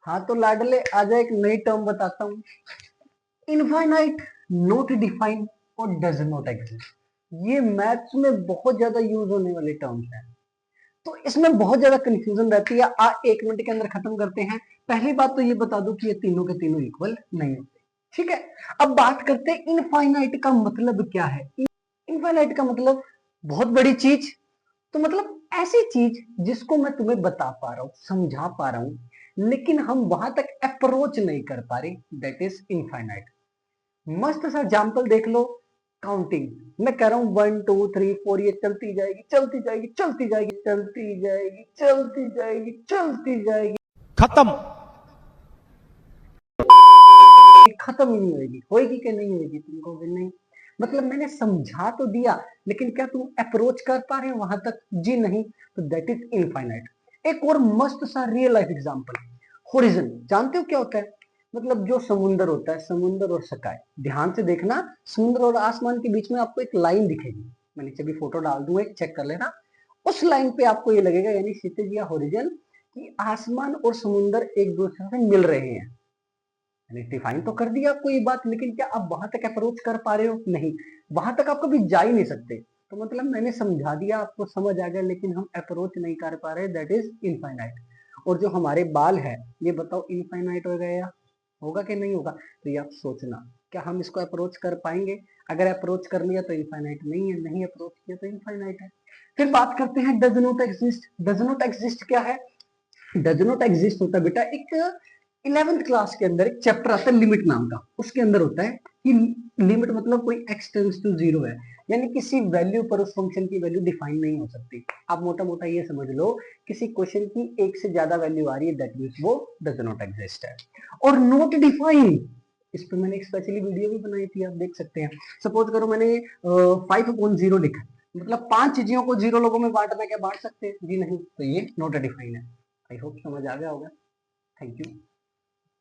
हाँ तो लाडले आजा एक नई टर्म बताता हूँ। इनफाइनाइट, नॉट डिफाइन और डज नॉट एग्जिस्ट। ये मैथ्स में बहुत ज्यादा यूज होने वाले टर्म्स हैं, तो इसमें बहुत ज्यादा कंफ्यूजन रहती है। एक मिनट के अंदर खत्म करते हैं। पहली बात तो ये बता दूं कि ये तीनों के तीनों इक्वल नहीं होते। ठीक है, अब बात करते हैं इनफाइनाइट का मतलब क्या है। इनफाइनाइट का मतलब बहुत बड़ी चीज, तो मतलब ऐसी चीज जिसको मैं तुम्हें बता पा रहा हूँ, समझा पा रहा हूँ, लेकिन हम वहां तक अप्रोच नहीं कर पा रहे, दैट इज इनफाइनाइट। मस्त सा एग्जाम्पल देख लो। काउंटिंग, मैं कह रहा हूँ 1 2 3 4, ये चलती जाएगी चलती जाएगी चलती जाएगी चलती जाएगी चलती जाएगी चलती जाएगी, खत्म। खत्म ही नहीं होगी। होगी कि नहीं होगी, तुमको भी नहीं। मतलब मैंने समझा तो दिया, लेकिन क्या तुम अप्रोच कर पा रहे हो वहां तक? जी नहीं। तो दैट इज इनफाइनाइट। एक और मस्त सा रियल लाइफ एग्जांपल, होरिजन। जानते हो क्या होता है? मतलब जो समुंदर होता है, समुंदर और स्काई, ध्यान से देखना, समुद्र और आसमान के बीच में आपको एक लाइन दिखेगी। मैं नीचे भी फोटो डाल दूंगा, एक चेक कर लेना। उस लाइन पे आपको ये लगेगा, यानी क्षितिज या होरिजन, कि आसमान और समुंदर एक दूसरे से मिल रहे हैं। डिफाइन तो कर दिया आपको ये बात, लेकिन क्या आप वहां तक अप्रोच कर पा रहे हो? नहीं, वहां तक आप कभी जा ही नहीं सकते। तो मतलब मैंने समझा दिया, आपको समझ आ गया, लेकिन हम अप्रोच नहीं कर पा रहे, दैट इज इनफाइनाइट। और जो हमारे बाल है, ये बताओ इनफाइनाइट हो गया या होगा कि नहीं होगा? तो ये आप सोचना, क्या हम इसको अप्रोच कर पाएंगे? अगर अप्रोच कर लिया तो इनफाइनाइट नहीं है, नहीं अप्रोच किया तो इनफाइनाइट है। फिर बात करते हैं does not exist. Does not exist क्या है? डज नॉट एग्जिस्ट होता है बेटा, एक 11th क्लास के अंदर एक चैप्टर आता है लिमिट नाम का। उसके अंदर होता है कि लिमिट मतलब कोई x टेंड्स टू 0 है, यानी किसी वैल्यू पर उस फंक्शन की वैल्यू डिफाइन नहीं हो सकती। आप मोटा मोटा ये समझ लो, किसी क्वेश्चन की एक से ज्यादा वैल्यू आ रही है, दैट मींस वो डज नॉट एग्जिस्ट है। और नॉट डिफाइन, इस पे मैंने एक स्पेशली वीडियो भी बनाई थी, आप देख सकते हैं। सपोज करो मैंने 5/0 लिखा, मतलब 5 चीजों को 0 लोगों में बांटना, क्या बांट सकते हैं? जी नहीं। तो ये नॉट डिफाइन है। आई होप समझ आ गया होगा। Thank you.